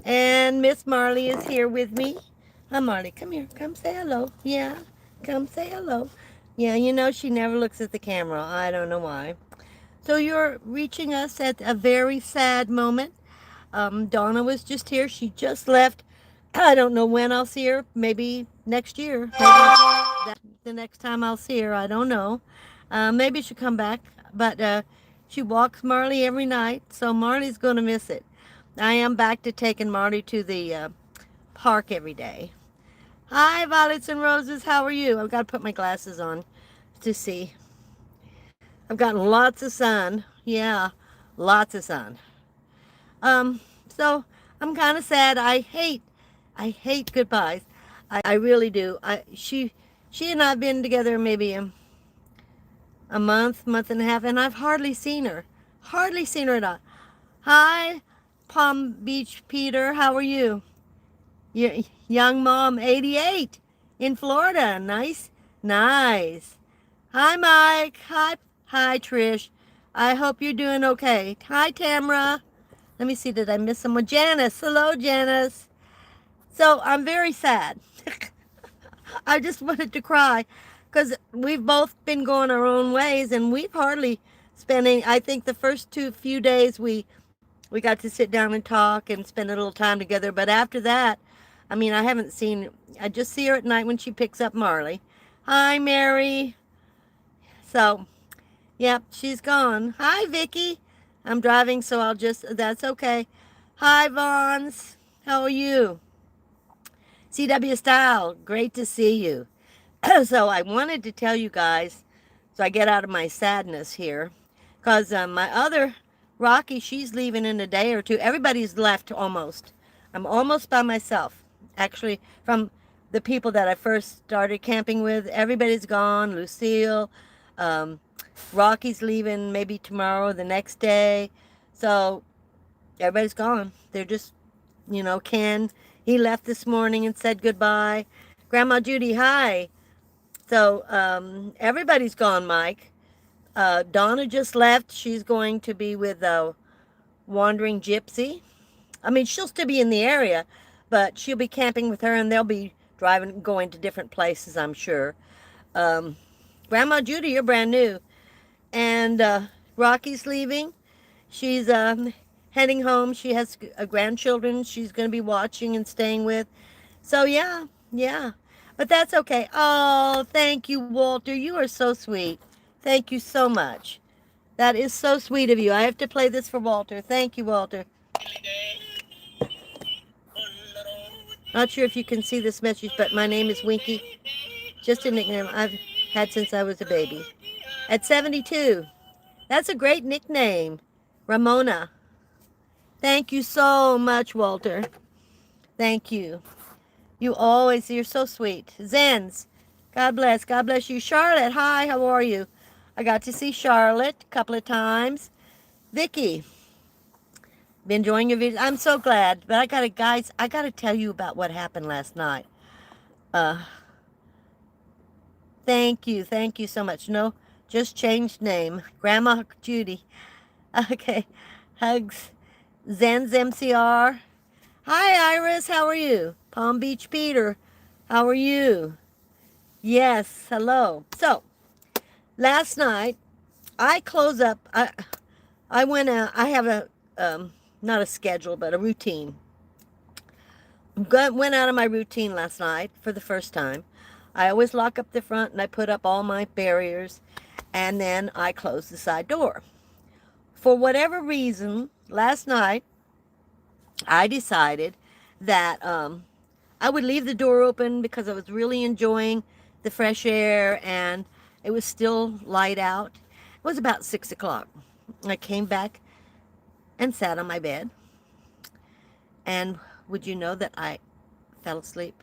And Miss Marley is here with me. Hi, Marley. Come here. Come say hello. Yeah. Come say hello. Yeah, you know she never looks at the camera. I don't know why. So you're reaching us at a very sad moment. Donna was just here. She just left. I don't know when I'll see her. Maybe next year. Maybe that's the next time I'll see her. I don't know. Maybe she'll come back. But she walks Marley every night, so Marley's going to miss it. I am back to taking Marley to the park every day. Hi, Violets and Roses. How are you? I've got to put my glasses on to see. I've gotten lots of sun. Yeah, lots of sun. So I'm kind of sad. I hate goodbyes. I really do. She and I've been together maybe a month and a half, and I've hardly seen her. Hardly seen her at all. Hi, Palm Beach Peter. How are you? Your young mom, 88, in Florida. Nice, nice. Hi, Mike. Hi, Trish. I hope you're doing okay. Hi, Tamra. Let me see, did I miss someone? Janice. Hello, Janice. So I'm very sad. I just wanted to cry because we've both been going our own ways and we've hardly spent any. I think the first few days we got to sit down and talk and spend a little time together. But after that, I mean, I just see her at night when she picks up Marley. Hi, Mary. So, yep, she's gone. Hi, Vicky. I'm driving, so that's okay. Hi, Vons. How are you? CW Style, great to see you. So I wanted to tell you guys, so I get out of my sadness here, because my other Rocky, she's leaving in a day or two. Everybody's left almost. I'm almost by myself. Actually, from the people that I first started camping with, everybody's gone. LaSyl, um, Rocky's leaving maybe tomorrow or the next day. So everybody's gone. They're just, Ken, he left this morning and said goodbye. Grandma Judy, hi. So everybody's gone, Mike. Donna just left. She's going to be with Wandering Gypsy. I mean, she'll still be in the area, but she'll be camping with her, and they'll be driving, going to different places, I'm sure. Um, Grandma Judy, you're brand new. And Rocky's leaving. She's heading home. She has grandchildren she's going to be watching and staying with. So, yeah, yeah. But that's okay. Oh, thank you, Walter. You are so sweet. Thank you so much. That is so sweet of you. I have to play this for Walter. Thank you, Walter. Not sure if you can see this message, but my name is Winky. Just a nickname I've had since I was a baby. At 72. That's a great nickname. Ramona. Thank you so much, Walter. Thank you. You're so sweet. Zens. God bless. God bless you. Charlotte, hi, how are you? I got to see Charlotte a couple of times. Vicky. Been enjoying your videos. I'm so glad. But I gotta tell you about what happened last night. Uh, thank you. Thank you so much. No, just changed name. Grandma Judy. Okay. Hugs. Zen's MCR. Hi, Iris. How are you? Palm Beach Peter. How are you? Yes. Hello. So, last night, I close up. I went out. I have not a schedule, but a routine. Went out of my routine last night for the first time. I always lock up the front and I put up all my barriers, and then I close the side door. For whatever reason, last night, I decided that I would leave the door open because I was really enjoying the fresh air and it was still light out. It was about 6 o'clock. I came back and sat on my bed. And would you know that I fell asleep?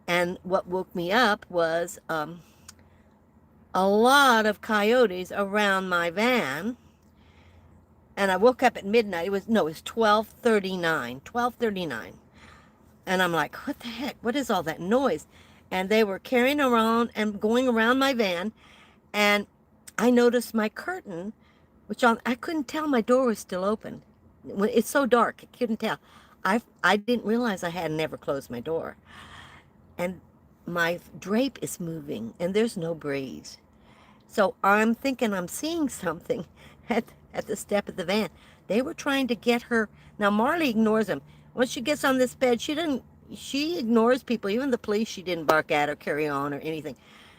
And what woke me up was a lot of coyotes around my van. And I woke up at midnight. It was 12:39. 12:39. And I'm like, what the heck? What is all that noise? And they were carrying around and going around my van. And I noticed my curtain, I couldn't tell my door was still open. It's so dark, I couldn't tell. I didn't realize I had never closed my door. And my drape is moving, and there's no breeze. So I'm thinking I'm seeing something at the step of the van. They were trying to get her. Now Marley ignores them. Once she gets on this bed, she ignores people. Even the police, she didn't bark at or carry on or anything.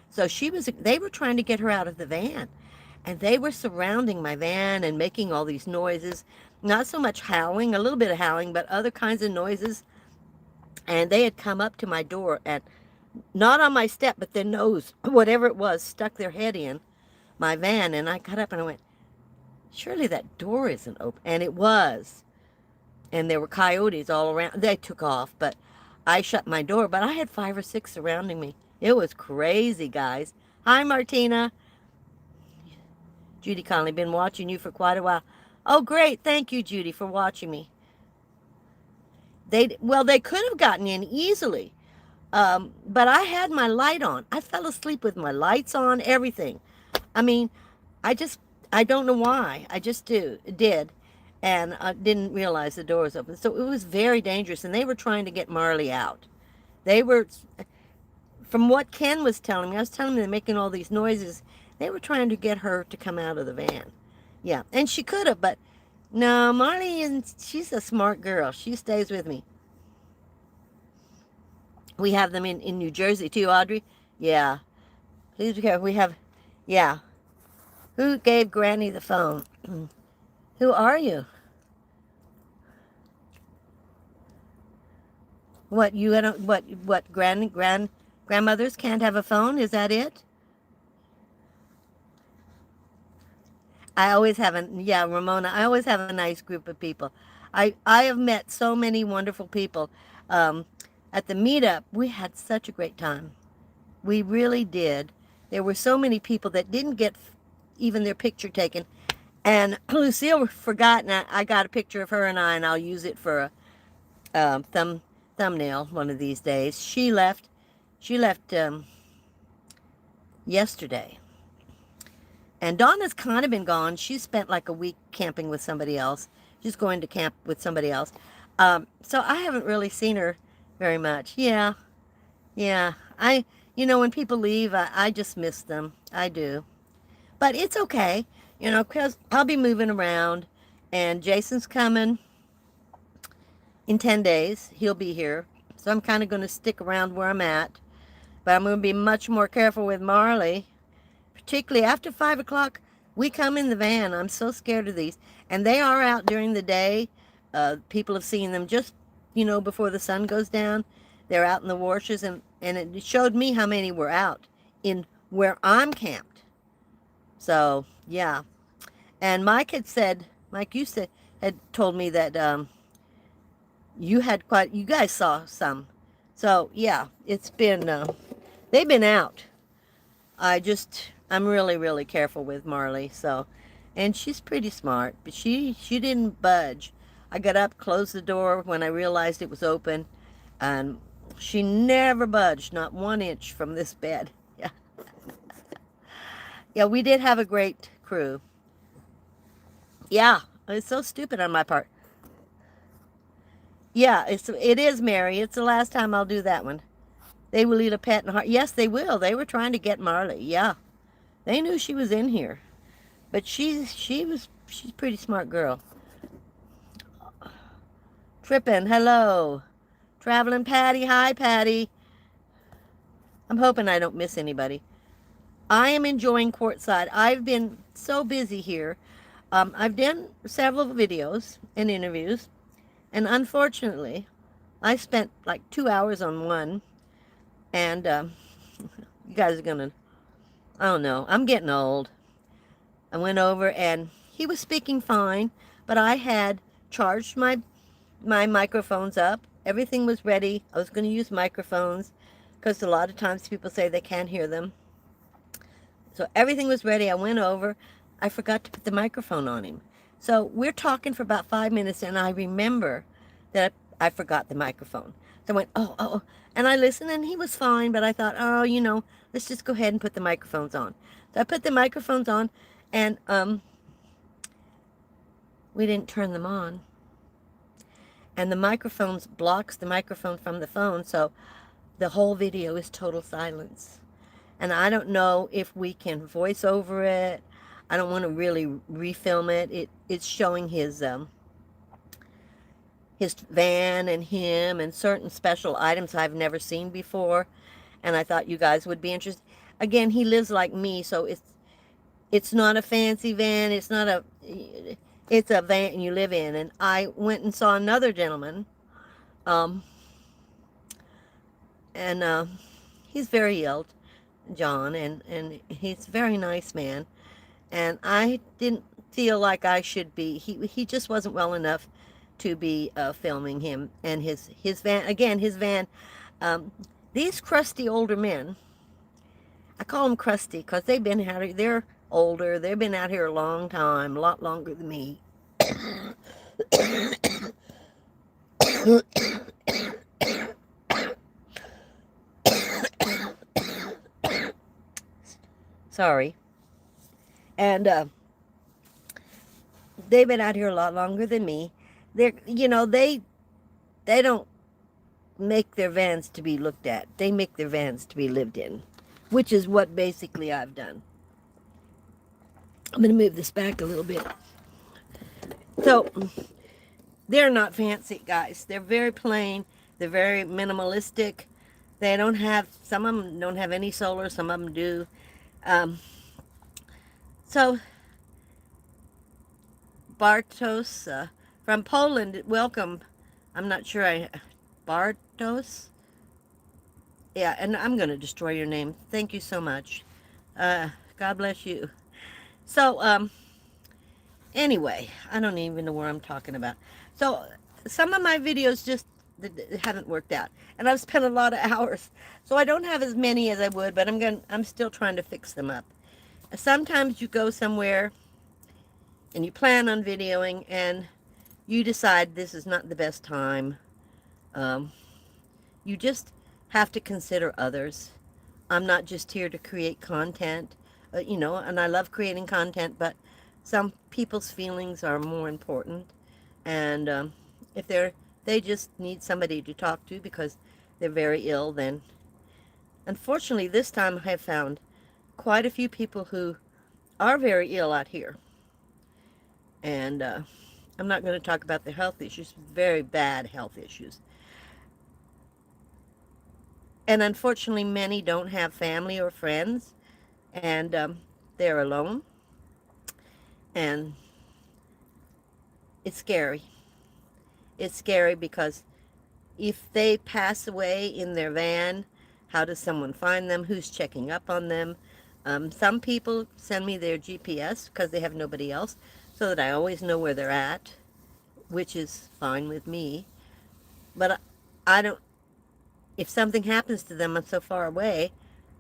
So they were trying to get her out of the van. And they were surrounding my van and making all these noises. Not so much howling, a little bit of howling, but other kinds of noises. And they had come up to my door and not on my step, but their nose, whatever it was, stuck their head in my van. And I got up and I went, surely that door isn't open. And it was. And there were coyotes all around. They took off, but I shut my door. But I had 5 or 6 surrounding me. It was crazy, guys. Hi, Martina. Judy Conley, been watching you for quite a while. Oh, great. Thank you, Judy, for watching me. They could have gotten in easily. But I had my light on. I fell asleep with my lights on, everything. I mean, I don't know why. I just did. And I didn't realize the door was open. So it was very dangerous. And they were trying to get Marley out. They were, from what Ken was telling me, I was telling me they're making all these noises. They were trying to get her to come out of the van. Yeah, and she could have, but no, Marley, she's a smart girl. She stays with me. We have them in New Jersey too, Audrey. Yeah. Please be careful. We have, yeah. Who gave Granny the phone? Who are you? What, you don't, what, grandmothers can't have a phone? Is that it? I always have yeah, Ramona, I always have a nice group of people. I have met so many wonderful people. Um, at the meetup, we had such a great time. We really did. There were so many people that didn't get even their picture taken. And LaSyl forgot, and I got a picture of her and I'll use it for a thumbnail one of these days. She left yesterday. And Donna's kind of been gone. She spent like a week camping with somebody else. She's going to camp with somebody else. So I haven't really seen her very much. Yeah, yeah. When people leave, I just miss them. I do. But it's okay, because I'll be moving around. And Jason's coming in 10 days. He'll be here. So I'm kind of going to stick around where I'm at. But I'm going to be much more careful with Marley. Particularly after 5 o'clock, we come in the van. I'm so scared of these. And they are out during the day. People have seen them just, before the sun goes down. They're out in the washes. And it showed me how many were out in where I'm camped. So, yeah. And Mike, you had told me that you guys saw some. So, yeah, it's been, they've been out. I'm really, really careful with Marley, so, and she's pretty smart, but she didn't budge. I got up, closed the door when I realized it was open, and she never budged, not 1 inch from this bed. Yeah. Yeah, we did have a great crew. Yeah, it's so stupid on my part. Yeah, it is, Mary. It's the last time I'll do that one. They will eat a pet in heart. Yes, they will. They were trying to get Marley. Yeah. They knew she was in here. But she's a pretty smart girl. Trippin', hello. Traveling Patty, hi Patty. I'm hoping I don't miss anybody. I am enjoying Courtside. I've been so busy here. I've done several videos and interviews. And unfortunately, I spent like 2 hours on one. And you guys are going to, I don't know, I'm getting old. I went over and he was speaking fine, but I had charged my microphones up. Everything was ready. I was going to use microphones because a lot of times people say they can't hear them. So everything was ready. I went over. I forgot to put the microphone on him. So we're talking for about 5 minutes, and I remember that I forgot the microphone. So I went, oh. And I listened, and he was fine, but I thought, let's just go ahead and put the microphones on. So I put the microphones on, and we didn't turn them on. and the microphone blocks the microphone from the phone, so the whole video is total silence. And I don't know if we can voice over it. I don't want to really refilm it. It's showing his van and him and certain special items I've never seen before, and I thought you guys would be interested. Again, he lives like me, so it's not a fancy van. It's a van you live in. And I went and saw another gentleman, um, and he's very ill, John, and he's a very nice man. And I didn't feel like I should be. He just wasn't well enough to be filming him and his van. Again, his van. Um, these crusty older men, I call them crusty because they've been out here. They're older. They've been out here a long time, a lot longer than me. Sorry. And they've been out here a lot longer than me. They don't make their vans to be looked at. They make their vans to be lived in, which is what basically I've done. I'm going to move this back a little bit. So they're not fancy, guys. They're very plain. They're very minimalistic. They don't have, some of them don't have any solar, some of them do. So Bartos from Poland, welcome. I'm not sure Bartos? Yeah, and I'm going to destroy your name. Thank you so much. God bless you. So, anyway, I don't even know where I'm talking about. So, some of my videos just haven't worked out. And I've spent a lot of hours. So I don't have as many as I would, but I'm still trying to fix them up. Sometimes you go somewhere and you plan on videoing and you decide this is not the best time. You just have to consider others. I'm not just here to create content, and I love creating content, but some people's feelings are more important. And if they just need somebody to talk to because they're very ill, then unfortunately this time I have found quite a few people who are very ill out here. And I'm not going to talk about the health issues, very bad health issues. And unfortunately, many don't have family or friends, and they're alone. And it's scary. It's scary because if they pass away in their van, how does someone find them? Who's checking up on them? Some people send me their GPS because they have nobody else, so that I always know where they're at, which is fine with me. But I don't, if something happens to them, I'm so far away,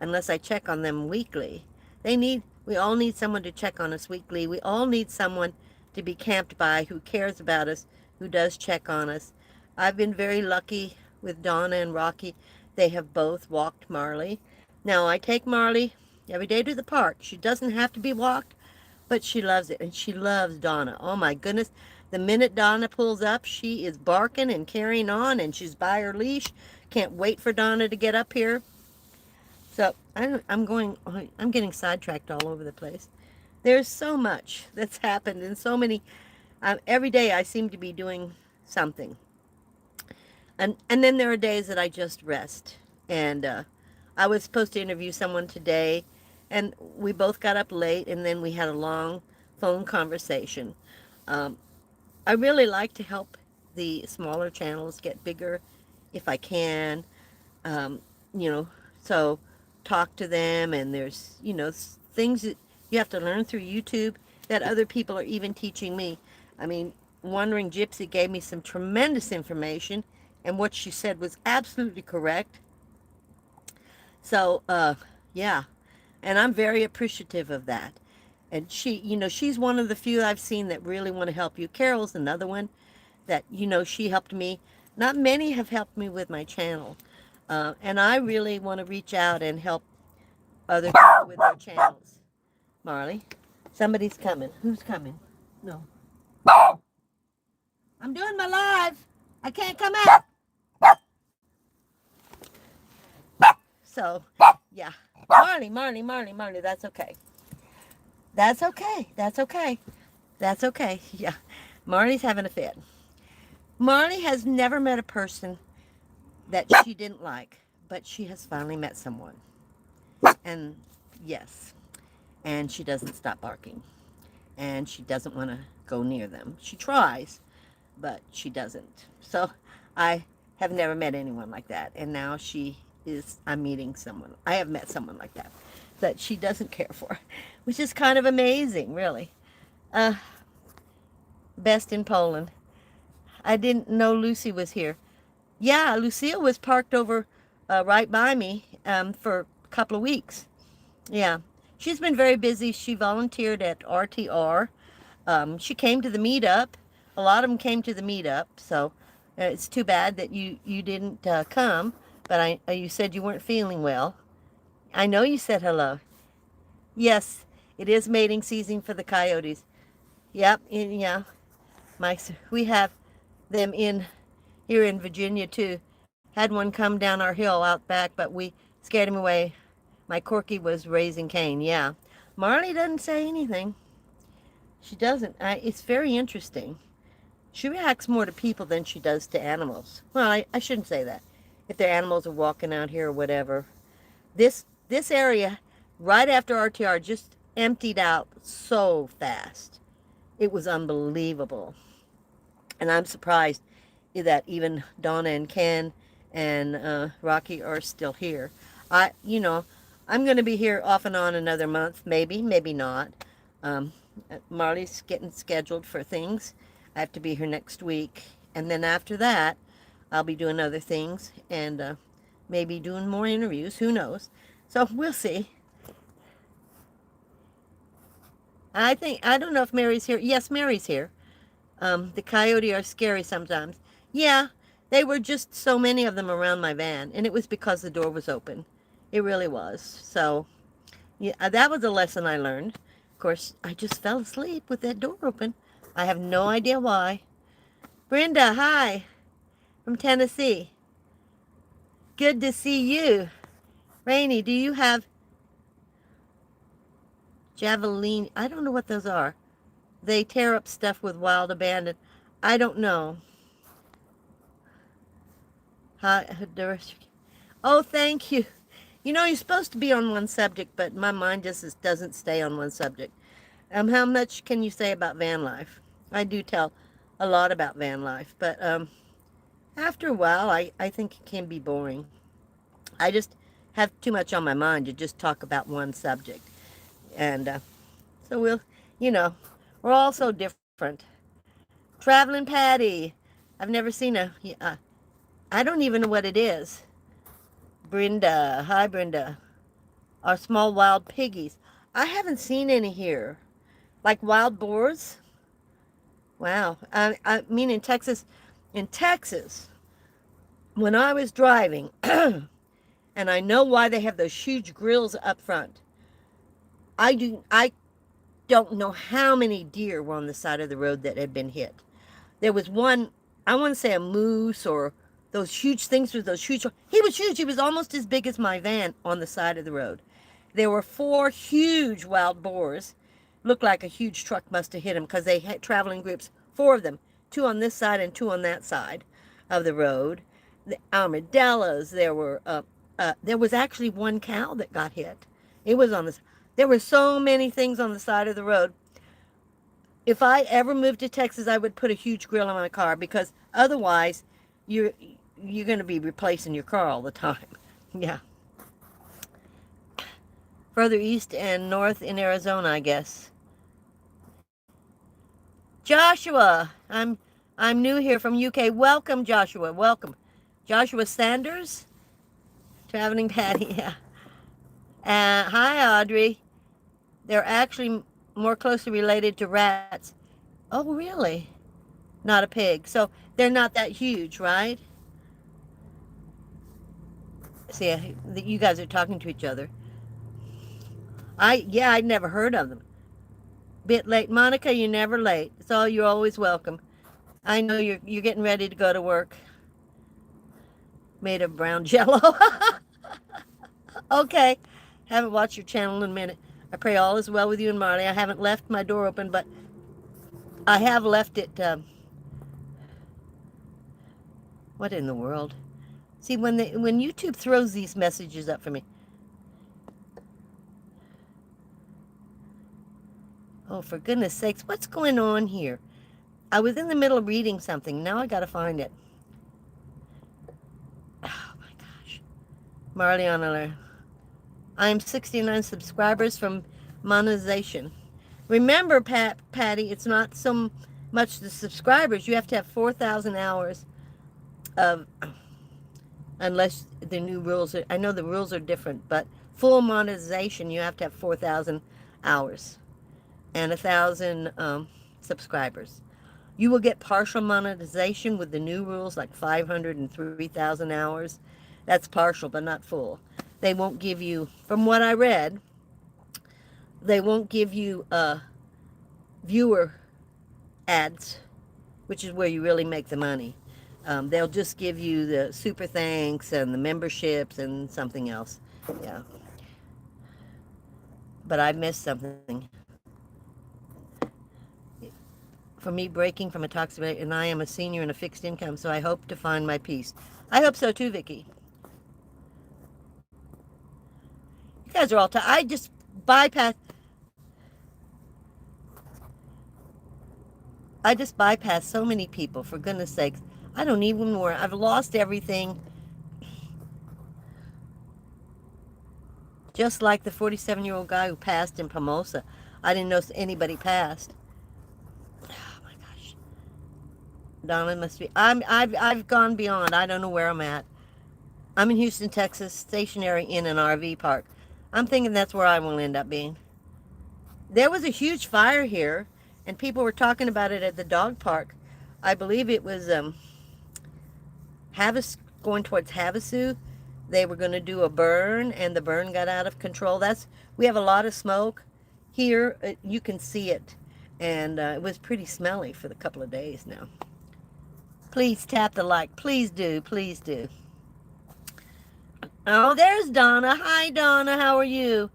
unless I check on them weekly. We all need someone to check on us weekly. We all need someone to be camped by who cares about us, who does check on us. I've been very lucky with Donna and Rocky. They have both walked Marley. Now, I take Marley every day to the park. She doesn't have to be walked, but she loves it, and she loves Donna. Oh my goodness. The minute Donna pulls up, she is barking and carrying on, and she's by her leash. Can't wait for Donna to get up here. So I'm getting sidetracked all over the place. There's so much that's happened, and so many. Every day I seem to be doing something. And then there are days that I just rest. And I was supposed to interview someone today, and we both got up late, and then we had a long phone conversation. I really like to help the smaller channels get bigger if I can. Um, so talk to them, and there's, things that you have to learn through YouTube that other people are even teaching me. I mean, Wandering Gypsy gave me some tremendous information, and what she said was absolutely correct. So, yeah, and I'm very appreciative of that. And she's one of the few I've seen that really want to help you. Carol's another one that, she helped me. Not many have helped me with my channel. And I really want to reach out and help other people with their channels. Marley, somebody's coming. Who's coming? No. I'm doing my live. I can't come out. So, yeah. Marley, that's okay. That's okay. That's okay. That's okay. Yeah. Marley's having a fit. Marley has never met a person that she didn't like, but she has finally met someone. And yes, and she doesn't stop barking. And she doesn't want to go near them. She tries, but she doesn't. So I have never met anyone like that. And now I'm meeting someone. I have met someone like that she doesn't care for, which is kind of amazing, really. Uh, Best in Poland. I didn't know Lucy was here. Yeah, LaSyl was parked over right by me for a couple of weeks. Yeah. She's been very busy. She volunteered at RTR. She came to the meetup. A lot of them came to the meetup, so it's too bad that you didn't come. But you said you weren't feeling well. I know you said hello. Yes, it is mating season for the coyotes. Yep, yeah. We have them in here in Virginia too. Had one come down our hill out back, but we scared him away. My Corky was raising Cain. Yeah, Marley doesn't say anything. She doesn't. It's very interesting. She reacts more to people than she does to animals. Well, I shouldn't say that. If their animals are walking out here or whatever. This area, right after RTR, just emptied out so fast. It was unbelievable. And I'm surprised that even Donna and Ken and Rocky are still here. I'm going to be here off and on another month, maybe not. Um, Marley's getting scheduled for things. I have to be here next week. And then after that, I'll be doing other things and maybe doing more interviews. Who knows? So we'll see. I don't know if Mary's here. Yes, Mary's here. The coyote are scary sometimes. Yeah, they were just so many of them around my van, and it was because the door was open. It really was. So, yeah, that was a lesson I learned. Of course, I just fell asleep with that door open. I have no idea why. Brenda, hi, from Tennessee. Good to see you. Rainey, do you have javelin? I don't know what those are. They tear up stuff with wild abandon. I don't know. Hi, oh, thank you. You're supposed to be on one subject, but my mind just doesn't stay on one subject. How much can you say about van life? I do tell a lot about van life, but after a while, I think it can be boring. I just have too much on my mind to just talk about one subject. And so you know, we're all so different. Traveling Patty. I've never seen I don't even know what it is. Brenda. Hi, Brenda. Our small wild piggies. I haven't seen any here. Like wild boars? Wow. I mean, in Texas, when I was driving, and I know why they have those huge grills up front. I don't know how many deer were on the side of the road that had been hit. There was one, I want to say a moose or those huge things with those huge. He was huge. He was almost as big as my van on the side of the road. There were 4 huge wild boars. Looked like a huge truck must have hit them because they had traveling groups, 4 of them, 2 on this side and 2 on that side of the road. The armadillos. There was actually one cow that got hit. It was on this. There were so many things on the side of the road. If I ever moved to Texas, I would put a huge grill on my car because otherwise, you're going to be replacing your car all the time. Yeah. Further east and north in Arizona, I guess. Joshua, I'm new here from UK. Welcome, Joshua. Welcome. Joshua Sanders, traveling Patty. Yeah. Hi, Audrey. They're actually more closely related to rats. Oh, really? Not a pig. So they're not that huge, right? See, you guys are talking to each other. I'd never heard of them. Bit late. Monica, you're never late. So you're always welcome. I know you're getting ready to go to work. Made of brown jello. Okay. Haven't watched your channel in a minute. I pray all is well with you and Marley. I haven't left my door open, but I have left it. What in the world? See, when YouTube throws these messages up for me. Oh, for goodness sakes, what's going on here? I was in the middle of reading something. Now I got to find it. Oh, my gosh. Marley on alert. I am 69 subscribers from monetization. Remember, Patty, it's not so much the subscribers. You have to have 4,000 hours of, unless the new rules are, I know the rules are different, but full monetization, you have to have 4,000 hours and 1,000 subscribers. You will get partial monetization with the new rules, like 500 and 3,000 hours. That's partial, but not full. They won't give you, from what I read, they won't give you viewer ads, which is where you really make the money. They'll just give you the super thanks and the memberships and something else. Yeah. But I missed something. For me, breaking from a toxic relationship, and I am a senior in a fixed income, so I hope to find my peace. I hope so too, Vicky. You guys are all I just bypass. I just bypass so many people, for goodness sakes. I don't even worry. I've lost everything. Just like the 47-year-old guy who passed in Pomosa. I didn't know anybody passed. Oh my gosh. Donna must be. I've gone beyond. I don't know where I'm at. I'm in Houston, Texas, stationary in an RV park. I'm thinking that's where I will end up being. There was a huge fire here, and people were talking about it at the dog park. I believe it was going towards Havasu. They were going to do a burn, and the burn got out of control. We have a lot of smoke here. You can see it, and it was pretty smelly for the couple of days now. Please tap the like. Please do. Please do. Oh, there's Donna. Hi, Donna. How are you?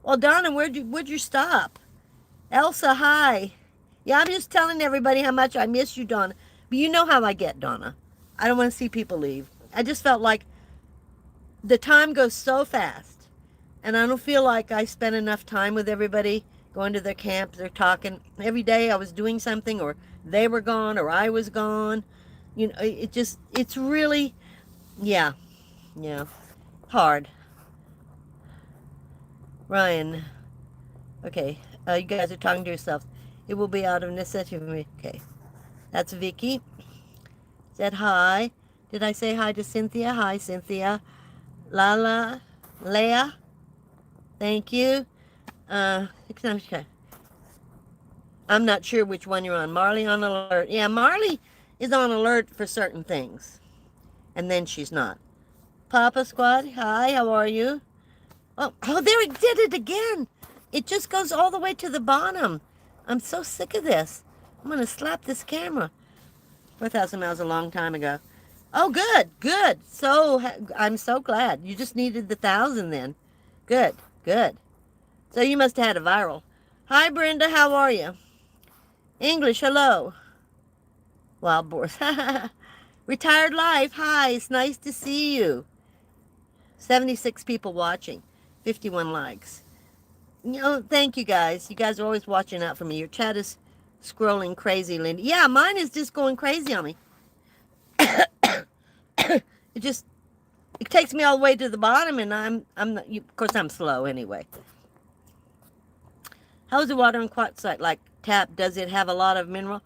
Well, Donna, where'd you stop? Elsa, hi. Yeah, I'm just telling everybody how much I miss you, Donna. But you know how I get, Donna. I don't want to see people leave. I just felt like the time goes so fast. And I don't feel like I spent enough time with everybody, going to their camp, they're talking. Every day I was doing something, or they were gone, or I was gone. You know, it's really, yeah, hard. Ryan, okay, you guys are talking to yourselves. It will be out of necessity for me. Okay, that's Vicky. Said hi. Did I say hi to Cynthia? Hi, Cynthia. Lala, Leah, thank you. Okay. I'm not sure which one you're on. Marley on alert. Yeah, Marley is on alert for certain things. And then she's not. Papa Squad, hi, how are you? Oh, there it did it again. It just goes all the way to the bottom. I'm so sick of this. I'm going to slap this camera. 4,000 miles a long time ago. Oh, good. So, I'm so glad. You just needed the 1,000 then. Good. So you must have had a viral. Hi, Brenda, how are you? English, hello. Wild boars. Retired Life, hi, it's nice to see you. 76 people watching, 51 likes. You know, thank you guys. You guys are always watching out for me. Your chat is scrolling crazy, Lindy. Yeah, mine is just going crazy on me. It takes me all the way to the bottom, and I'm not, of course I'm slow anyway. How's the water in quartzite, like tap? Does it have a lot of mineral?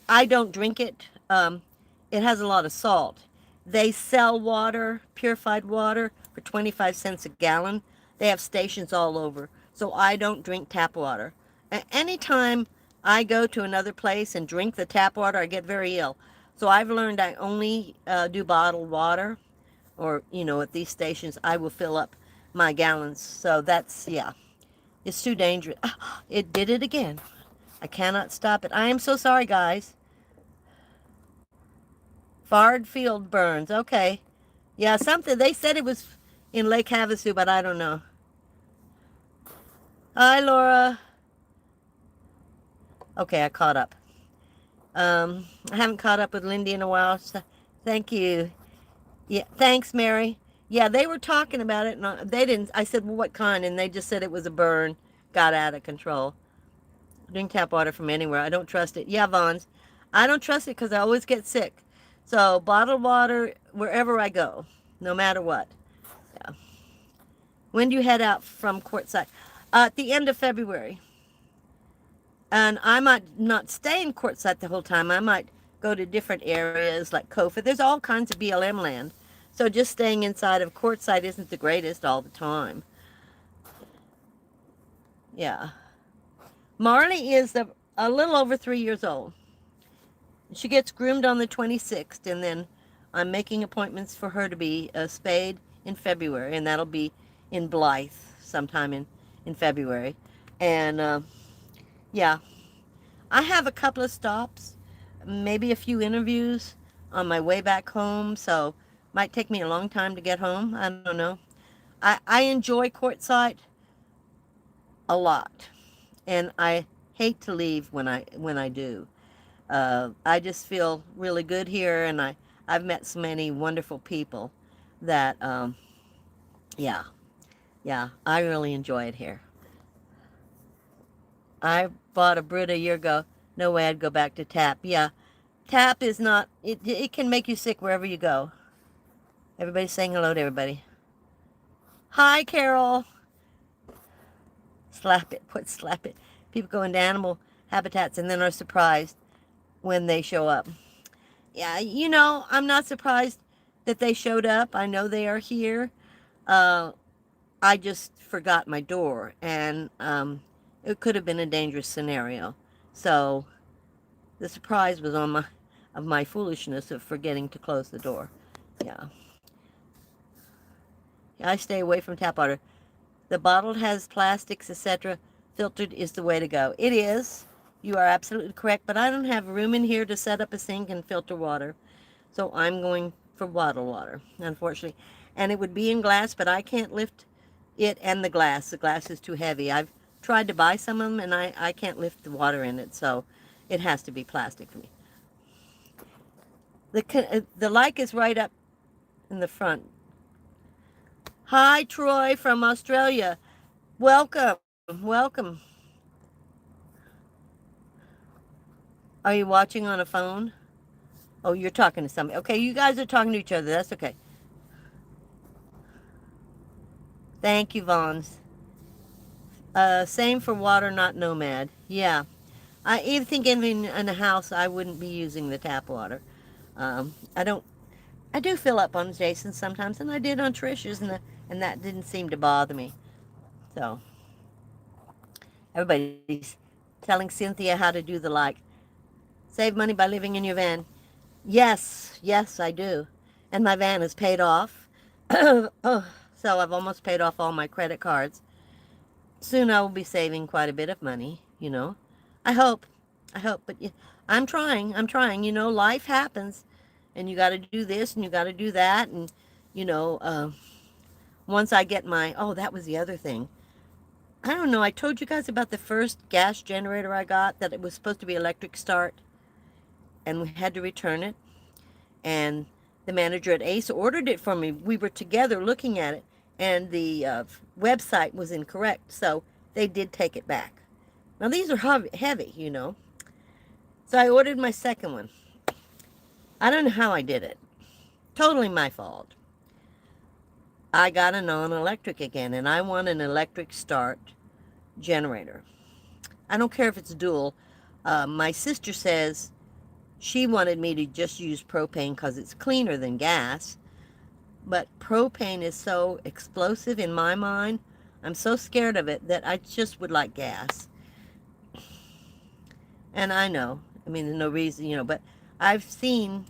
I don't drink it. It has a lot of salt. They sell water, purified water, for 25 cents a gallon. They have stations all over. So I don't drink tap water. Anytime I go to another place and drink the tap water, I get very ill. So I've learned I only do bottled water, or, you know, at these stations, I will fill up my gallons. So that's, yeah, it's too dangerous. It did it again. I cannot stop it. I am so sorry, guys. Fard field burns. Okay. Yeah, something. They said it was in Lake Havasu, but I don't know. Hi, Laura. Okay, I caught up. I haven't caught up with Lindy in a while. So thank you. Yeah, thanks, Mary. Yeah, they were talking about it, and they didn't. I said, well, what kind? And they just said it was a burn, got out of control. Drink tap water from anywhere. I don't trust it. Yeah, Vons. I don't trust it because I always get sick. So bottled water wherever I go, no matter what. Yeah. When do you head out from Quartzsite? At the end of February. And I might not stay in Quartzsite the whole time. I might go to different areas like Kofa. There's all kinds of BLM land. So just staying inside of Quartzsite isn't the greatest all the time. Yeah. Marley is a little over 3 years old. She gets groomed on the 26th, and then I'm making appointments for her to be spayed in February, and that'll be in Blythe sometime in February. And yeah, I have a couple of stops, maybe a few interviews on my way back home, so might take me a long time to get home. I don't know. I enjoy Quartzsite a lot, and I hate to leave when I do. I just feel really good here, and I've met so many wonderful people that, yeah, yeah, I really enjoy it here. I bought a Brita a year ago. No way I'd go back to tap. Yeah, tap is not, it can make you sick wherever you go. Everybody's saying hello to everybody. Hi, Carol. Slap it. What slap it? People go into animal habitats and then are surprised when they show up. Yeah, I'm not surprised that they showed up. I know they are here. Uh, I just forgot my door, and it could have been a dangerous scenario. So the surprise was on my foolishness of forgetting to close the door. Yeah. I stay away from tap water. The bottle has plastics, etc. Filtered is the way to go. It is. You are absolutely correct, but I don't have room in here to set up a sink and filter water. So I'm going for bottled water, unfortunately. And it would be in glass, but I can't lift it and the glass. The glass is too heavy. I've tried to buy some of them, and I can't lift the water in it, so it has to be plastic for me. The like is right up in the front. Hi, Troy from Australia. Welcome. Welcome. Are you watching on a phone? Oh, you're talking to somebody. Okay, you guys are talking to each other. That's okay. Thank you, Vons. Same for water, not nomad. Yeah. I even think even in a house, I wouldn't be using the tap water. I don't. I do fill up on Jason's sometimes, and I did on Trish's, and that didn't seem to bother me. So everybody's telling Cynthia how to do the like. Save money by living in your van. Yes, yes, I do. And my van is paid off. Oh, so I've almost paid off all my credit cards. Soon I will be saving quite a bit of money, I hope. I hope. But yeah, I'm trying. Life happens. And you got to do this and you got to do that. And, you know, uh, once I get oh, that was the other thing. I don't know. I told you guys about the first gas generator I got, that it was supposed to be electric start. And we had to return it. And the manager at Ace ordered it for me. We were together looking at it, and the website was incorrect, so they did take it back. Now, these are heavy. So I ordered my second one. I don't know how I did it. Totally my fault. I got a non-electric again, and I want an electric start generator. I don't care if it's dual. My sister says she wanted me to just use propane because it's cleaner than gas. But propane is so explosive in my mind. I'm so scared of it that I just would like gas. And I know, there's no reason, but I've seen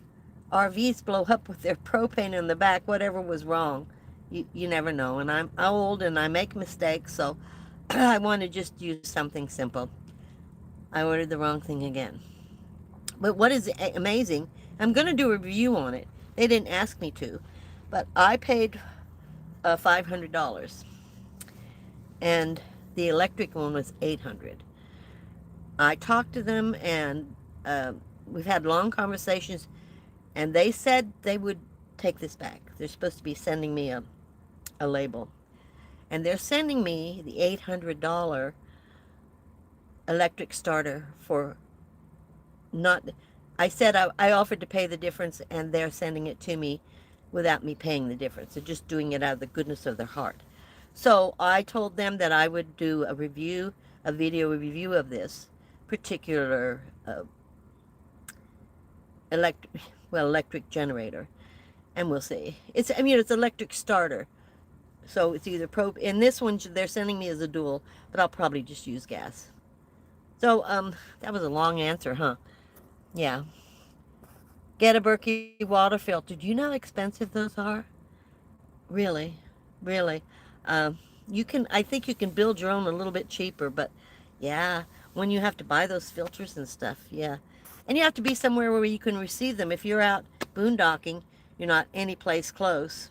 RVs blow up with their propane in the back, whatever was wrong. You never know. And I'm old and I make mistakes, so I want to just use something simple. I ordered the wrong thing again. But what is amazing I'm going to do a review on it. They didn't ask me to, but I paid $500, and the electric one was $800. I talked to them, and we've had long conversations, and they said they would take this back. They're supposed to be sending me a label, and they're sending me the $800 electric starter for not. I said I offered to pay the difference, and they're sending it to me without me paying the difference. They're just doing it out of the goodness of their heart. So I told them that I would do a review, a video review of this particular electric, well, electric generator, and we'll see. It's electric starter, so it's either and this one they're sending me as a dual, but I'll probably just use gas. So that was a long answer, huh? Yeah. Get a Berkey water filter. Do you know how expensive those are? Really, really. Um, you can. I think you can build your own a little bit cheaper, but yeah, when you have to buy those filters and stuff, yeah, and you have to be somewhere where you can receive them. If you're out boondocking, you're not any place close.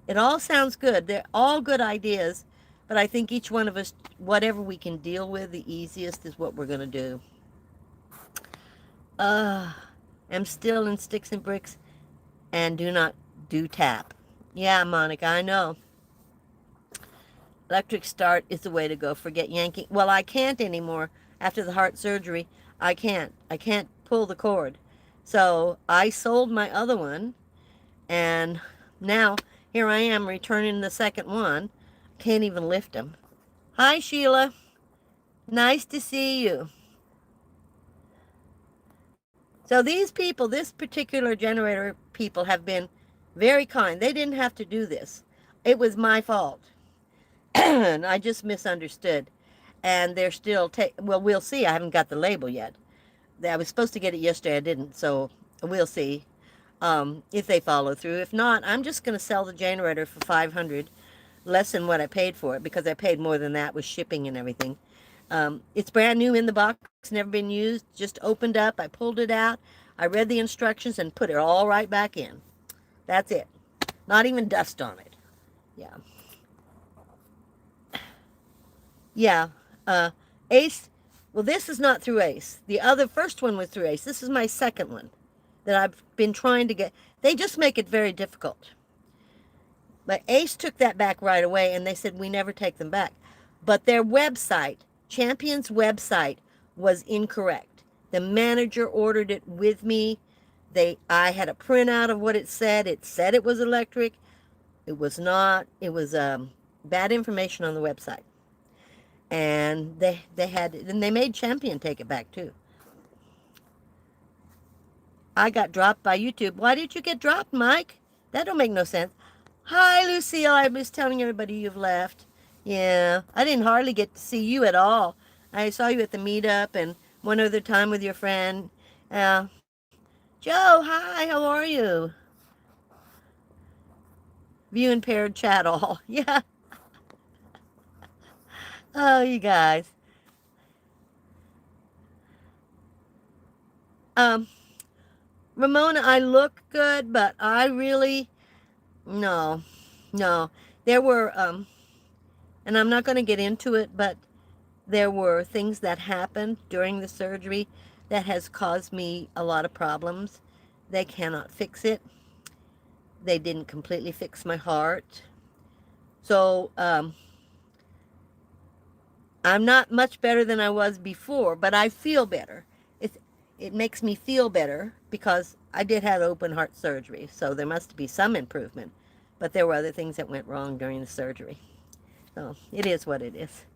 It all sounds good. They're all good ideas, but I think each one of us, whatever we can deal with, the easiest is what we're gonna do. Uh, I'm still in sticks and bricks and do not do tap. Yeah, Monica, I know. Electric start is the way to go. Forget yanking. Well, I can't anymore after the heart surgery. I can't. I can't pull the cord. So I sold my other one, and now here I am returning the second one. Can't even lift them. Hi, Sheila. Nice to see you. So these people, this particular generator people, have been very kind. They didn't have to do this. It was my fault. And I just misunderstood. And they're still well, we'll see. I haven't got the label yet. I was supposed to get it yesterday. I didn't, so we'll see if they follow through. If not, I'm just going to sell the generator for $500, less than what I paid for it, because I paid more than that with shipping and everything. It's brand new in the box, never been used, just opened up. I pulled it out. I read the instructions and put it all right back in. That's it. Not even dust on it. Yeah. Yeah. Ace. Well, this is not through Ace. The first one was through Ace. This is my second one that I've been trying to get. They just make it very difficult. But Ace took that back right away, and they said we never take them back. But their website, Champion's website, was incorrect. The manager ordered it with me. I had a printout of what it said. It said it was electric. It was not. It was bad information on the website. And they made Champion take it back too. I got dropped by YouTube. Why did you get dropped, Mike? That don't make no sense. Hi, LaSyl. I was telling everybody you've left. Yeah, I didn't hardly get to see you at all. I saw you at the meetup and one other time with your friend. Joe, hi, how are you? View impaired chat all. Yeah. Oh, you guys. Ramona, I look good, but I really, no, no. There were, and I'm not going to get into it, but there were things that happened during the surgery that has caused me a lot of problems. They cannot fix it. They didn't completely fix my heart. So, I'm not much better than I was before, but I feel better. It makes me feel better because I did have open heart surgery, so there must be some improvement. But there were other things that went wrong during the surgery. So it is what it is.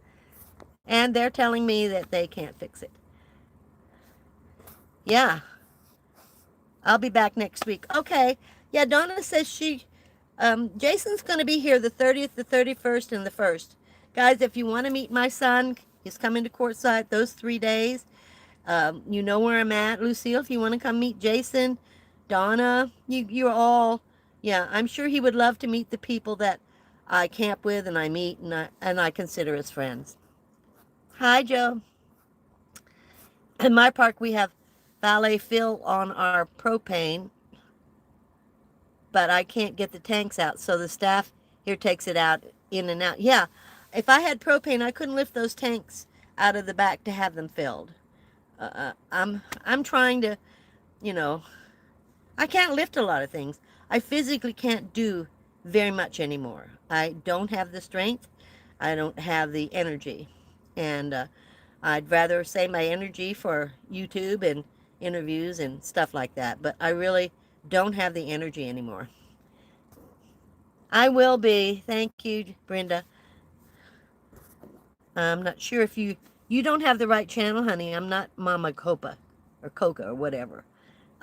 And they're telling me that they can't fix it. Yeah. I'll be back next week. Okay. Yeah, Donna says Jason's going to be here the 30th, the 31st, and the 1st. Guys, if you want to meet my son, he's coming to courtside those 3 days. You know where I'm at, LaSyl. If you want to come meet Jason, Donna, you're all, yeah, I'm sure he would love to meet the people that I camp with and I meet and I consider as friends. Hi, Joe. In my park, we have L.A.V.A fill on our propane, but I can't get the tanks out, so the staff here takes it out, in and out. Yeah, if I had propane, I couldn't lift those tanks out of the back to have them filled. I'm trying to, you know, I can't lift a lot of things. I physically can't do very much anymore. I don't have the strength. I don't have the energy. And I'd rather save my energy for YouTube and interviews and stuff like that. But I really don't have the energy anymore. I will be. Thank you, Brenda. I'm not sure if you don't have the right channel, honey. I'm not Mama Copa or Coca or whatever.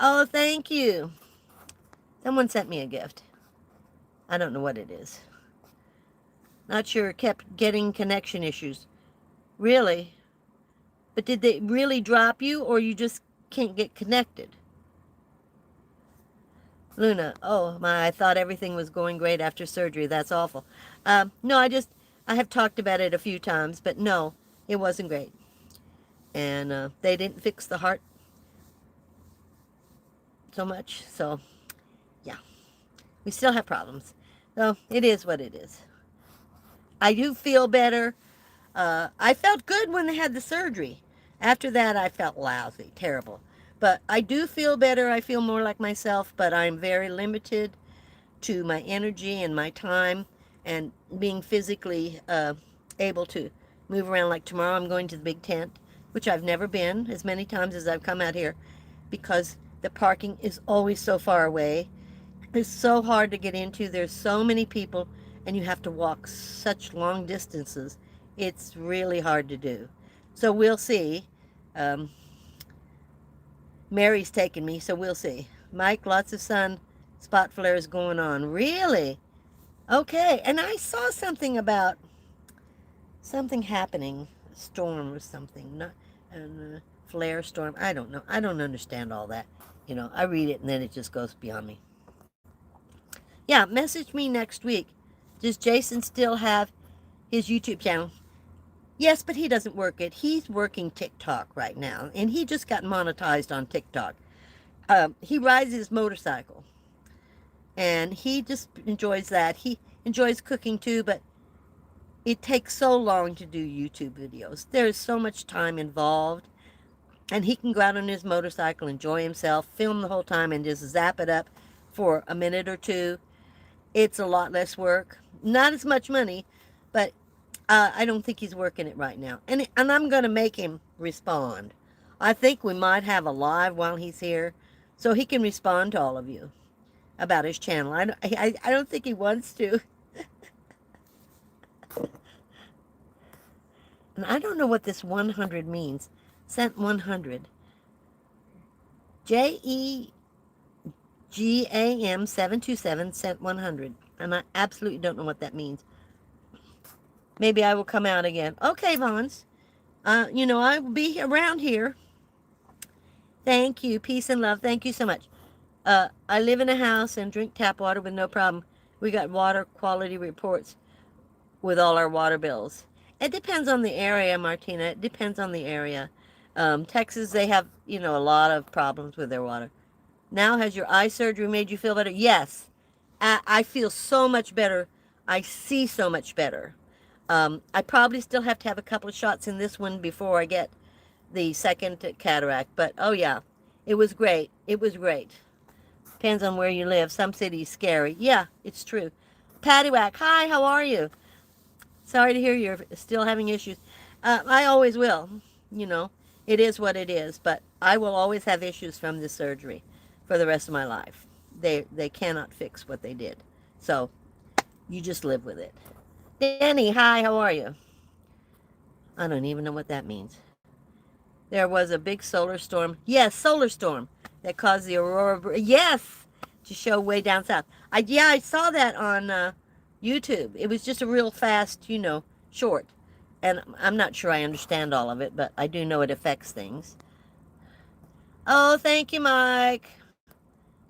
Oh, thank you. Someone sent me a gift. I don't know what it is. Not sure. Kept getting connection issues. Really? But did they really drop you, or you just can't get connected? Luna, oh my, I thought everything was going great after surgery. That's awful. No, I have talked about it a few times, but no, it wasn't great. And they didn't fix the heart so much, so yeah. We still have problems. So it is what it is. I do feel better. I felt good when they had the surgery. After that, I felt lousy, terrible. But I do feel better. I feel more like myself, but I'm very limited to my energy and my time and being physically able to move around. Like tomorrow, I'm going to the big tent, which I've never been as many times as I've come out here because the parking is always so far away. It's so hard to get into. There's so many people, and you have to walk such long distances. It's really hard to do. So we'll see. Um, Mary's taking me, so we'll see. Mike, lots of sun, spot flares going on. Really? Okay. And I saw something about something happening, a storm or something, not a flare storm. I don't know. I don't understand all that. You know, I read it and then it just goes beyond me. Yeah, message me next week. Does Jason still have his YouTube channel? Yes, but he doesn't work it. He's working TikTok right now, and he just got monetized on TikTok. He rides his motorcycle, and he just enjoys that. He enjoys cooking too, but it takes so long to do YouTube videos. There's so much time involved, and he can go out on his motorcycle, enjoy himself, film the whole time, and just zap it up for a minute or two. It's a lot less work. Not as much money, but I don't think he's working it right now. And I'm going to make him respond. I think we might have a live while he's here so he can respond to all of you about his channel. I don't think he wants to. And I don't know what this 100 means. Sent 100. JEGAM 727 sent 100. And I absolutely don't know what that means. Maybe I will come out again. Okay, Vons. You know, I will be around here. Thank you. Peace and love. Thank you so much. I live in a house and drink tap water with no problem. We got water quality reports with all our water bills. It depends on the area, Martina. It depends on the area. Texas, they have, you know, a lot of problems with their water. Now, has your eye surgery made you feel better? Yes. I feel so much better. I see so much better. I probably still have to have a couple of shots in this one before I get the second cataract. But, oh, yeah, it was great. It was great. Depends on where you live. Some cities scary. Yeah, it's true. Paddywhack, hi, how are you? Sorry to hear you're still having issues. I always will. You know, it is what it is. But I will always have issues from this surgery for the rest of my life. They cannot fix what they did. So you just live with it. Danny, hi, how are you? I don't even know what that means. There was a big solar storm. Yes, solar storm that caused the aurora. Yes, to show way down south. I saw that on YouTube. It was just a real fast, you know, short. And I'm not sure I understand all of it, but I do know it affects things. Oh, thank you, Mike.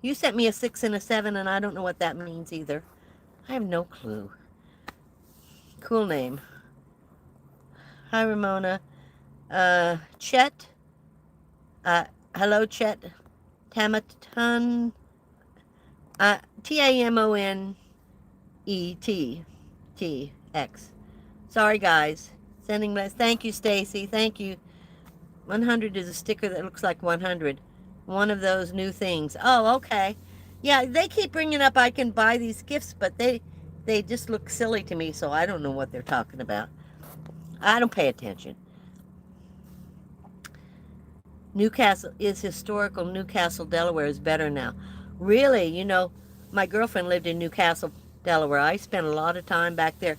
You sent me a 6 and a 7, and I don't know what that means either. I have no clue. Cool name. Hi, Ramona. Chet. Hello, Chet. Tamaton. TAMONETTX. Sorry, guys. Sending less. Thank you, Stacy. Thank you. 100 is a sticker that looks like 100. One of those new things. Oh, okay. Yeah, they keep bringing up I can buy these gifts, but they just look silly to me, so I don't know what they're talking about. I don't pay attention. Newcastle is historical. Newcastle, Delaware is better now. Really, my girlfriend lived in Newcastle, Delaware. I spent a lot of time back there.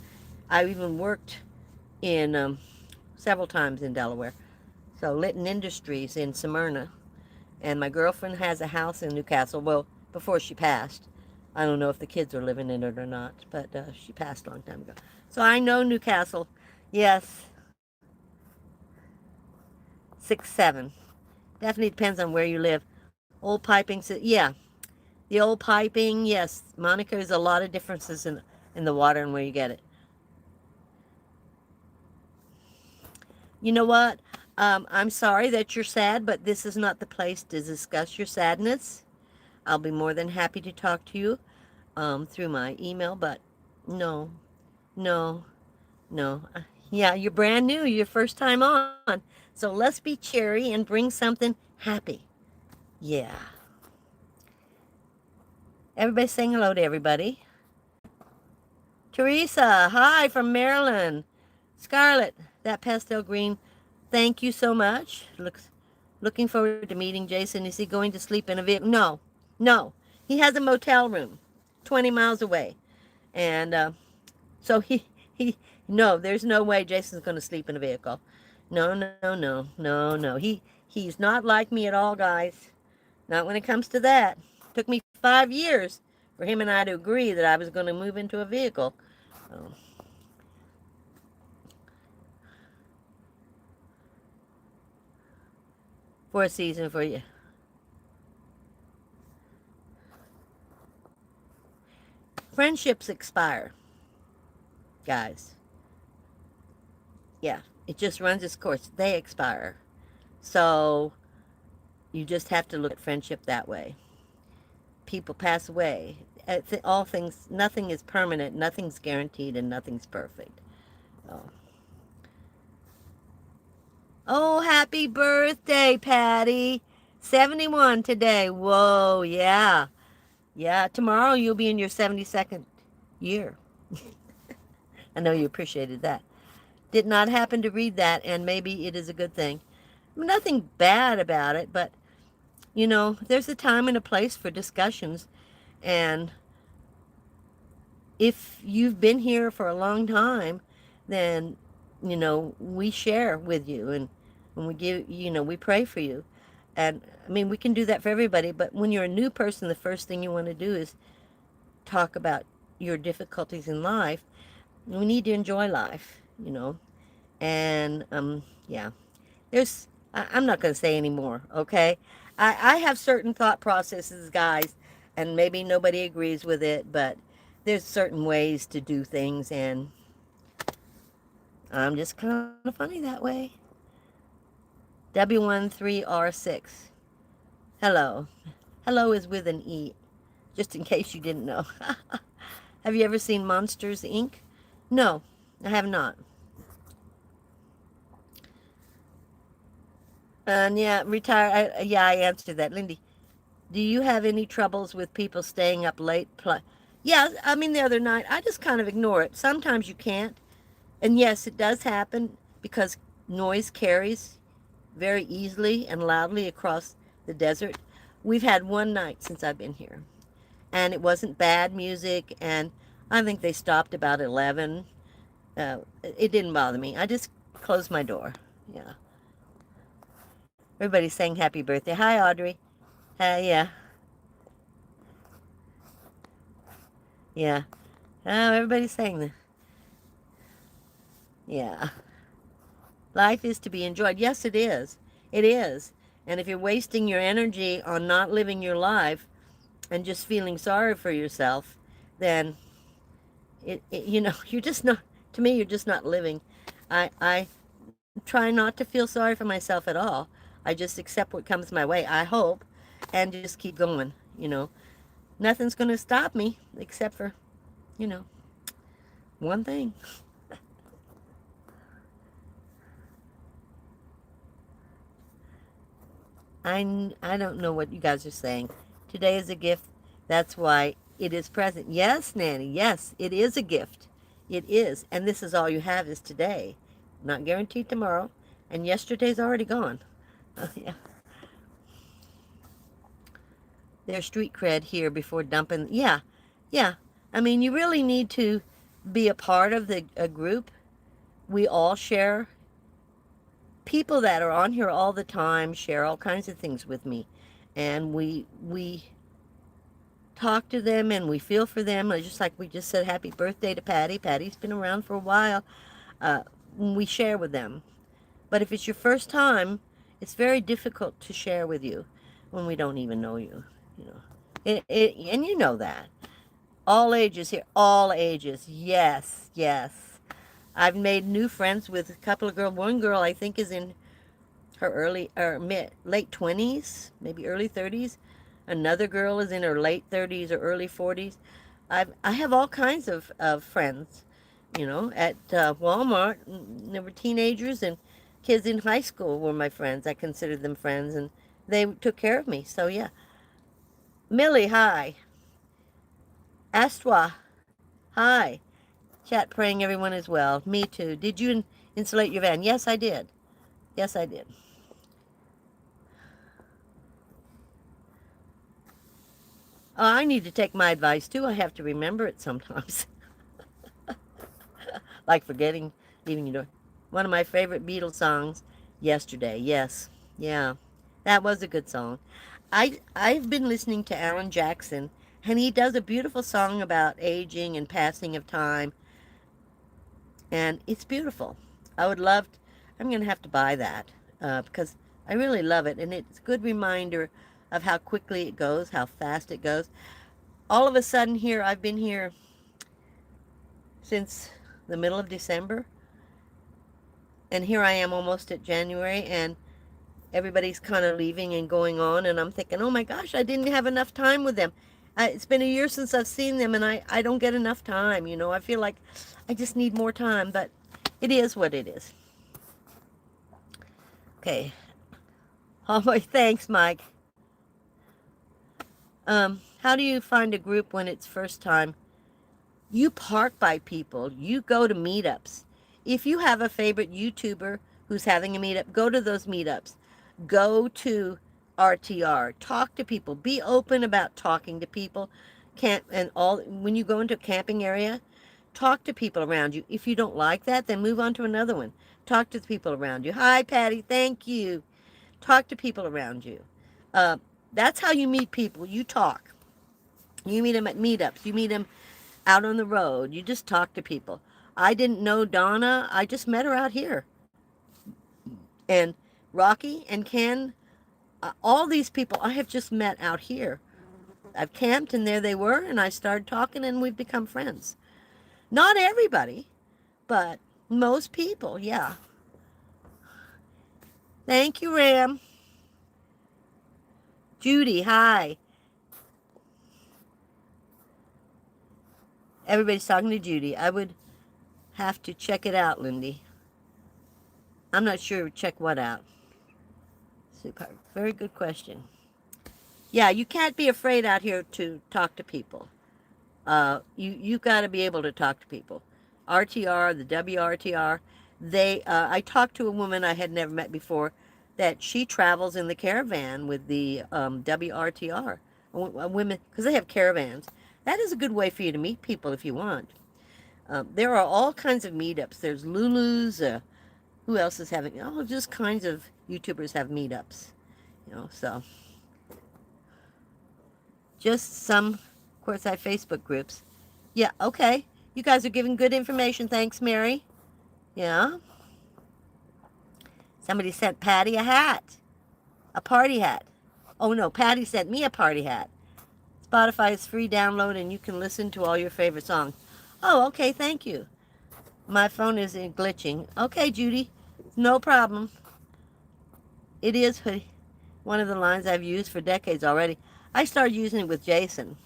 I even worked in several times in Delaware. So Litton Industries in Smyrna. And my girlfriend has a house in Newcastle. Well, before she passed. I don't know if the kids are living in it or not, but she passed a long time ago. So I know Newcastle. Yes, 6'7". Definitely depends on where you live. Old piping, yeah. The old piping, yes. Monica, there's a lot of differences in the water and where you get it. You know what? I'm sorry that you're sad, but this is not the place to discuss your sadness. I'll be more than happy to talk to you through my email, but no, no, no. Yeah, you're brand new. Your first time on. So let's be cheery and bring something happy. Yeah. Everybody saying hello to everybody. Teresa, hi from Maryland. Scarlett, that pastel green, thank you so much. Looking forward to meeting Jason. Is he going to sleep in a vehicle? No, no. He has a motel room 20 miles away. And so no, there's no way Jason's going to sleep in a vehicle. No, no, no, no, no. He's not like me at all, guys. Not when it comes to that. Took me 5 years for him and I to agree that I was going to move into a vehicle. Oh. For a season for you. Friendships expire, guys. Yeah, it just runs its course. They expire. So you just have to look at friendship that way. People pass away. All things, nothing is permanent, nothing's guaranteed, and nothing's perfect. Oh, oh happy birthday, Patty. 71 today. Whoa, yeah. Yeah, tomorrow you'll be in your 72nd year. I know you appreciated that. Did not happen to read that, and maybe it is a good thing. Nothing bad about it, but, there's a time and a place for discussions, and if you've been here for a long time, then, we share with you, and when we give, we pray for you. And, I mean, we can do that for everybody, but when you're a new person, the first thing you want to do is talk about your difficulties in life. We need to enjoy life. And, yeah. I'm not going to say any more, okay? I have certain thought processes, guys, and maybe nobody agrees with it, but there's certain ways to do things, and I'm just kind of funny that way. W13R6. Hello. Hello is with an E, just in case you didn't know. Have you ever seen Monsters, Inc.? No, I have not. And yeah, retire. I answered that. Lindy, do you have any troubles with people staying up late? Yeah, I mean, the other night, I just kind of ignore it. Sometimes you can't. And yes, it does happen because noise carries very easily and loudly across the desert. We've had one night since I've been here, and it wasn't bad music, and I think they stopped about 11. It didn't bother me. I just closed my door. Yeah. Everybody's saying happy birthday. Hi, Audrey. Yeah. Yeah. Oh, everybody's saying that. Yeah. Life is to be enjoyed. Yes, it is. It is. And if you're wasting your energy on not living your life and just feeling sorry for yourself, then you're just not. To me, you're just not living. I try not to feel sorry for myself at all. I just accept what comes my way, I hope, and just keep going, you know. Nothing's going to stop me except for, you know, one thing. I don't know what you guys are saying. Today is a gift. That's why it is present. Yes, Nanny. Yes, it is a gift. It is. And this is all you have is today. Not guaranteed tomorrow. And yesterday's already gone. Yeah. There's street cred here before dumping. Yeah. Yeah. I mean, you really need to be a part of a group. We all share. People that are on here all the time share all kinds of things with me. And we talk to them and we feel for them. Just like we just said happy birthday to Patty. Patty's been around for a while. We share with them. But if it's your first time, it's very difficult to share with you when we don't even know you. You know, and you know that. All ages here, all ages. Yes, yes. I've made new friends with a couple of girls. One girl I think is in her early or mid late 20s, maybe early 30s. Another girl is in her late 30s or early 40s. I have all kinds of friends, you know, at Walmart. They were teenagers and kids in high school were my friends. I considered them friends, and they took care of me. So yeah. Millie, hi. Astwa, hi. Chat praying everyone is well. Me too. Did you insulate your van? Yes, I did. Yes, I did. Oh, I need to take my advice too. I have to remember it sometimes. Like forgetting leaving your door. One of my favorite Beatles songs, Yesterday. Yes. Yeah. That was a good song. I've been listening to Alan Jackson, and he does a beautiful song about aging and passing of time, and it's beautiful. I would love to, I'm going to have to buy that because I really love it, and it's a good reminder of how quickly it goes, how fast it goes. All of a sudden here, I've been here since the middle of December, and here I am almost at January, and everybody's kind of leaving and going on, and I'm thinking, oh my gosh, I didn't have enough time with them. It's been a year since I've seen them, and I don't get enough time, you know. I feel like I just need more time, but it is what it is. Okay. Oh, thanks, Mike. How do you find a group when it's first time? You park by people. You go to meetups. If you have a favorite YouTuber who's having a meetup, go to those meetups. Go to RTR. Talk to people. Be open about talking to people. Can't and all when you go into a camping area, talk to people around you. If you don't like that, then move on to another one. Talk to the people around you. Hi, Patty. Thank you. Talk to people around you. Uh, that's how you meet people. You talk. You meet them at meetups. You meet them out on the road. You just talk to people. I didn't know Donna. I just met her out here. And Rocky and Ken, all these people I have just met out here. I've camped and there they were, and I started talking and we've become friends. Not everybody, but most people, yeah. Thank you, Ram. Judy, hi. Everybody's talking to Judy. I would have to check it out, Lindy. I'm not sure. Check what out? Super. Very good question. Yeah, you can't be afraid out here to talk to people. You got to be able to talk to people. RTR, the WRTR, I talked to a woman I had never met before that she travels in the caravan with the WRTR, women, because they have caravans. That is a good way for you to meet people if you want. There are all kinds of meetups. There's Lulu's. Who else is having? Oh, just kinds of YouTubers have meetups. You know, so just some, of course, I have Facebook groups. Yeah, okay. You guys are giving good information. Thanks, Mary. Yeah. Somebody sent Patty a hat, a party hat. Oh, no, Patty sent me a party hat. Spotify is free download, and you can listen to all your favorite songs. Oh, okay, thank you. My phone is glitching. Okay, Judy, no problem. it is one of the lines I've used for decades already. I started using it with Jason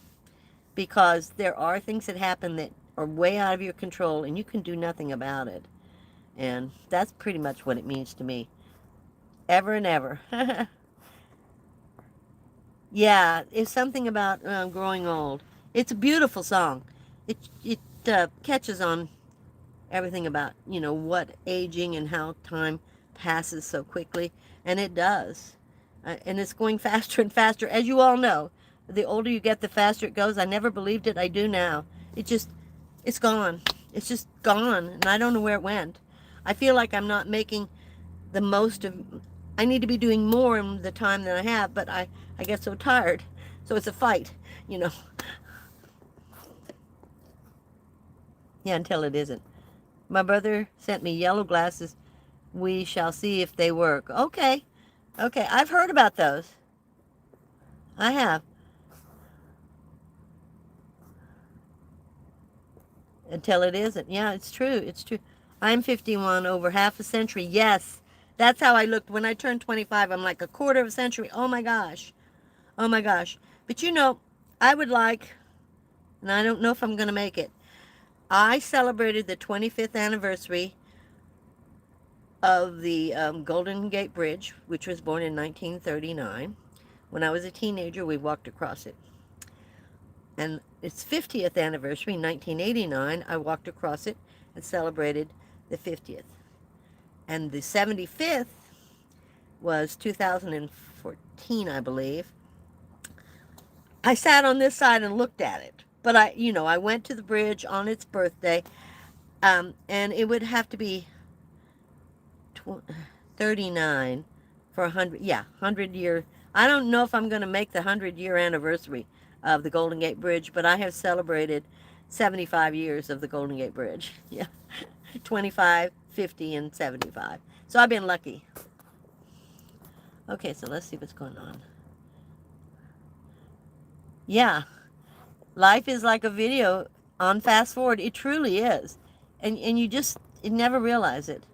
because there are things that happen that are way out of your control and you can do nothing about it. And that's pretty much what it means to me. Ever and ever. Yeah, it's something about growing old. It's a beautiful song. It catches on everything about, what aging and how time passes so quickly. And it does. And it's going faster and faster. As you all know, the older you get, the faster it goes. I never believed it. I do now. It's gone. It's just gone. And I don't know where it went. I feel like I'm not making the most of, I need to be doing more in the time that I have, but I get so tired. So it's a fight, you know. Yeah, until it isn't. My brother sent me yellow glasses. We shall see if they work. Okay. Okay, I've heard about those. I have. Until it isn't. Yeah, it's true. It's true. I'm 51, over half a century. Yes. That's how I looked when I turned 25. I'm like a quarter of a century. Oh my gosh. Oh my gosh. But I would like, and I don't know if I'm going to make it. I celebrated the 25th anniversary of the Golden Gate Bridge, which was born in 1939. When I was a teenager, we walked across it. And its 50th anniversary, 1989, I walked across it and celebrated the 50th. And the 75th was 2014, I believe. I sat on this side and looked at it. But I went to the bridge on its birthday, and it would have to be 39 for 100, yeah, 100-year. I don't know if I'm going to make the 100-year anniversary of the Golden Gate Bridge, but I have celebrated 75 years of the Golden Gate Bridge. Yeah, 25, 50, and 75. So I've been lucky. Okay, so let's see what's going on. Yeah, life is like a video on fast forward. It truly is. And you never realize it.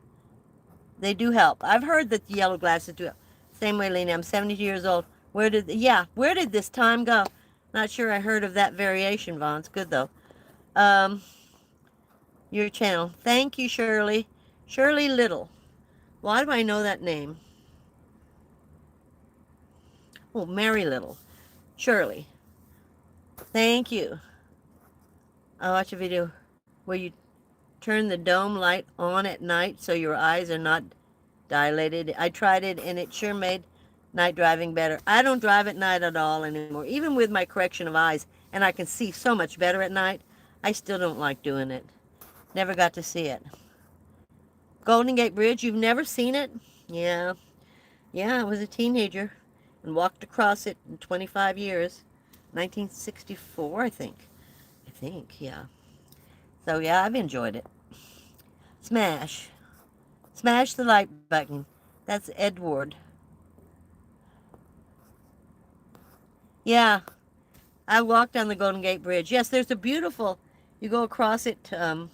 They do help. I've heard that the yellow glasses do help. Same way, Lena, I'm 70 years old. Where did this time go? Not sure I heard of that variation, Vaughn. It's good, though. Your channel. Thank you, Shirley. Shirley Little. Why do I know that name? Oh, Mary Little. Shirley. Thank you. I watch a video where you turn the dome light on at night so your eyes are not dilated. I tried it, and it sure made night driving better. I don't drive at night at all anymore. Even with my correction of eyes, and I can see so much better at night, I still don't like doing it. Never got to see it. Golden Gate Bridge, you've never seen it? Yeah. Yeah, I was a teenager and walked across it in 25 years. 1964, I think. Yeah. So, yeah, I've enjoyed it. Smash. Smash the like button. That's Edward. Yeah, I walked on the Golden Gate Bridge. Yes, there's a beautiful, you go across it, oh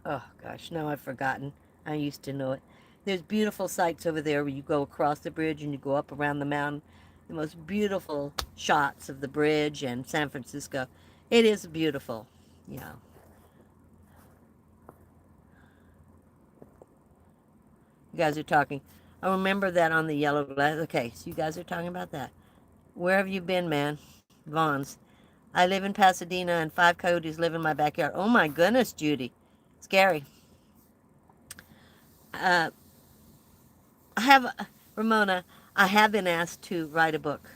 gosh, now I've forgotten. I used to know it. There's beautiful sights over there where you go across the bridge and you go up around the mountain. The most beautiful shots of the bridge and San Francisco. It is beautiful. Yeah. You guys are talking. I remember that on the yellow glass. Okay, so you guys are talking about that. Where have you been, man? Vaughn's. I live in Pasadena and 5 coyotes live in my backyard. Oh my goodness, Judy. Scary. I have, Ramona, I have been asked to write a book.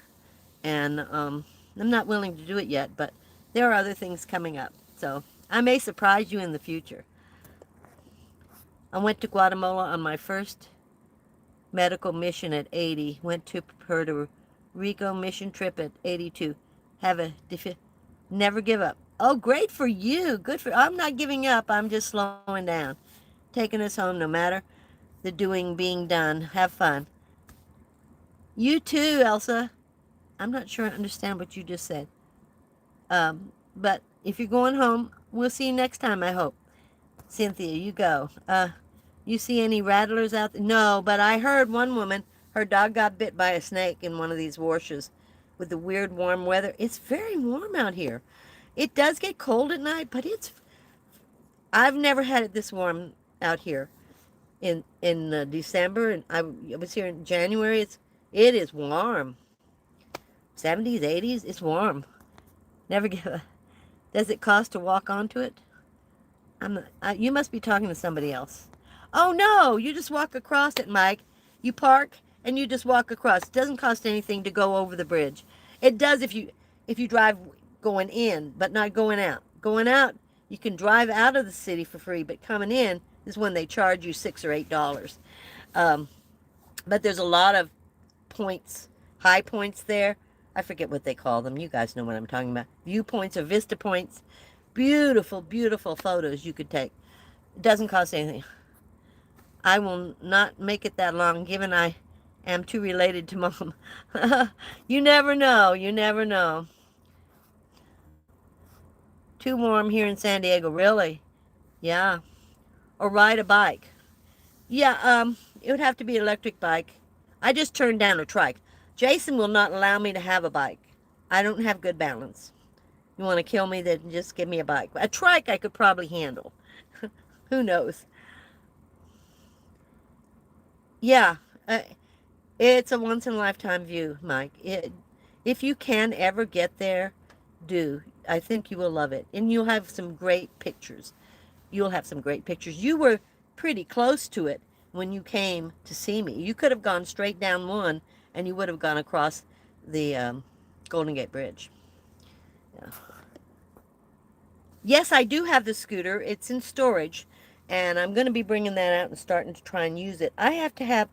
And I'm not willing to do it yet, but there are other things coming up. So I may surprise you in the future. I went to Guatemala on my first medical mission at 80. Went to Puerto Rico mission trip at 82. Never give up. Oh, great for you. Good for, I'm not giving up. I'm just slowing down. Taking us home no matter the doing being done. Have fun. You too, Elsa. I'm not sure I understand what you just said. But if you're going home, we'll see you next time, I hope. Cynthia, you go. You see any rattlers out there? No, but I heard one woman, her dog got bit by a snake in one of these washes with the weird warm weather. It's very warm out here. It does get cold at night, but I've never had it this warm out here in December, and I was here in January. It is warm. 70s, 80s, it's warm. Never give a... Does it cost to walk onto it? I'm not, you must be talking to somebody else. Oh no, you just walk across it, Mike. You park and you just walk across. It doesn't cost anything to go over the bridge. It does if you drive going in, but not going out. Going out, you can drive out of the city for free, but coming in is when they charge you $6 or $8. But there's a lot of points, high points there. I forget what they call them. You guys know what I'm talking about. Viewpoints or vista points. Beautiful, beautiful photos you could take. It doesn't cost anything. I will not make it that long, given I am too related to Mom. You never know. You never know. Too warm here in San Diego. Really? Yeah. Or ride a bike. Yeah, it would have to be an electric bike. I just turned down a trike. Jason will not allow me to have a bike. I don't have good balance. You want to kill me, then just give me a bike. A trike I could probably handle. Who knows? Yeah, it's a once-in-a-lifetime view, Mike. If you can ever get there, do. I think you will love it. And you'll have some great pictures. You'll have some great pictures. You were pretty close to it when you came to see me. You could have gone straight down one, and you would have gone across the Golden Gate Bridge. Yeah. Yes, I do have the scooter. It's in storage, and I'm going to be bringing that out and starting to try and use it. I have to have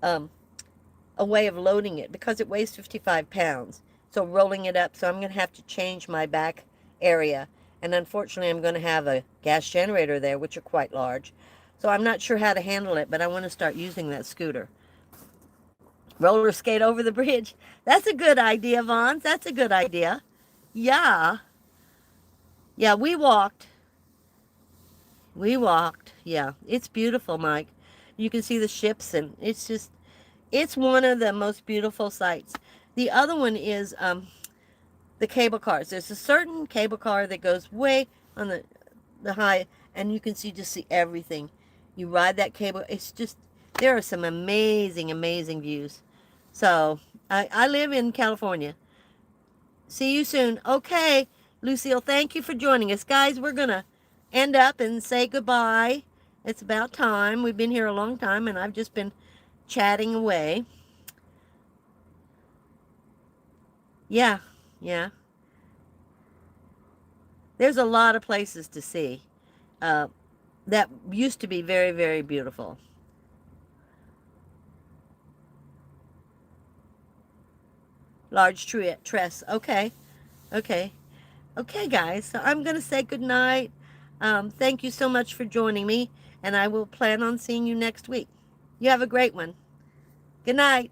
a way of loading it because it weighs 55 pounds. So rolling it up, so I'm going to have to change my back area. And unfortunately, I'm going to have a gas generator there, which are quite large. So I'm not sure how to handle it, but I want to start using that scooter. Roller skate over the bridge. That's a good idea, Vons. That's a good idea. Yeah. Yeah, we walked. We walked. Yeah, it's beautiful, Mike. You can see the ships, and it's one of the most beautiful sights. The other one is the cable cars. There's a certain cable car that goes way on the high, and you can just see everything. You ride that cable. It's just, there are some amazing, amazing views. So, I live in California. See you soon. Okay, LaSyl, thank you for joining us. Guys, we're going to end up and say goodbye. It's about time. We've been here a long time, and I've just been chatting away. Yeah, yeah. There's a lot of places to see that used to be very, very beautiful. Large tress. Okay. Okay. Okay, guys. So I'm going to say goodnight. Thank you so much for joining me, and I will plan on seeing you next week. You have a great one. Good night.